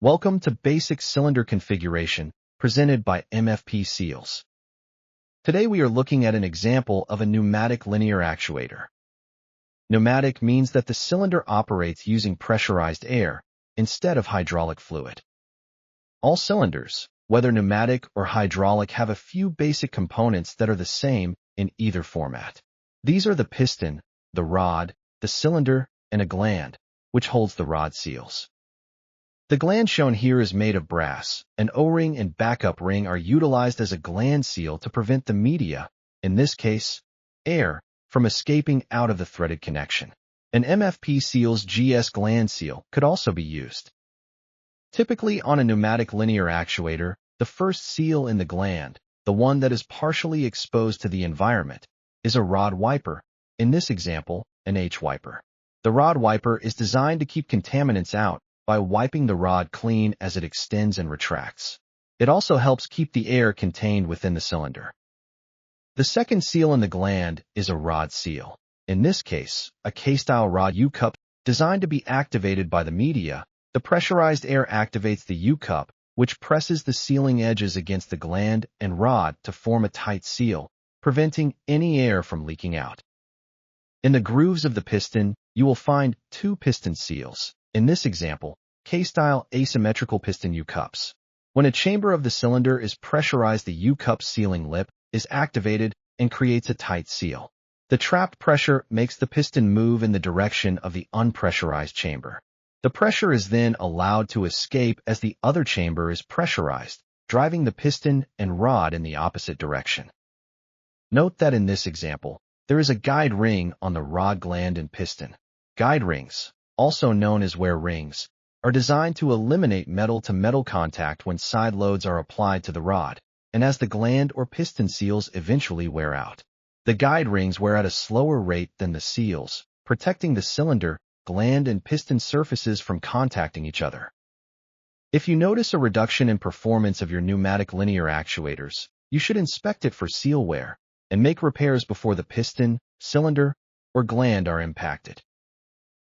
Welcome to Basic Cylinder Configuration, presented by MFP Seals. Today we are looking at an example of a pneumatic linear actuator. Pneumatic means that the cylinder operates using pressurized air instead of hydraulic fluid. All cylinders, whether pneumatic or hydraulic, have a few basic components that are the same in either format. These are the piston, the rod, the cylinder, and a gland, which holds the rod seals. The gland shown here is made of brass. An O-ring and backup ring are utilized as a gland seal to prevent the media, in this case, air, from escaping out of the threaded connection. An MFP Seals GS gland seal could also be used. Typically on a pneumatic linear actuator, the first seal in the gland, the one that is partially exposed to the environment, is a rod wiper, in this example, an H-wiper. The rod wiper is designed to keep contaminants out by wiping the rod clean as it extends and retracts. It also helps keep the air contained within the cylinder. The second seal in the gland is a rod seal. In this case, a K-style rod U-Cup designed to be activated by the media. The pressurized air activates the U-Cup, which presses the sealing edges against the gland and rod to form a tight seal, preventing any air from leaking out. In the grooves of the piston, you will find two piston seals. In this example, K-style asymmetrical piston U-Cups. When a chamber of the cylinder is pressurized, the U-Cup sealing lip is activated and creates a tight seal. The trapped pressure makes the piston move in the direction of the unpressurized chamber. The pressure is then allowed to escape as the other chamber is pressurized, driving the piston and rod in the opposite direction. Note that in this example, there is a guide ring on the rod gland and piston. Guide rings, also known as wear rings, are designed to eliminate metal-to-metal contact when side loads are applied to the rod, and as the gland or piston seals eventually wear out. The guide rings wear at a slower rate than the seals, protecting the cylinder, gland, and piston surfaces from contacting each other. If you notice a reduction in performance of your pneumatic linear actuators, you should inspect it for seal wear and make repairs before the piston, cylinder, or gland are impacted.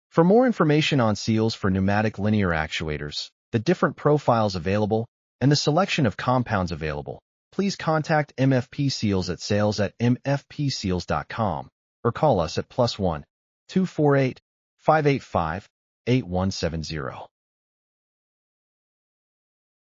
For more information on seals for pneumatic linear actuators, the different profiles available, and the selection of compounds available, please contact MFP Seals at sales@mfpseals.com or call us at +1 248 585 8170.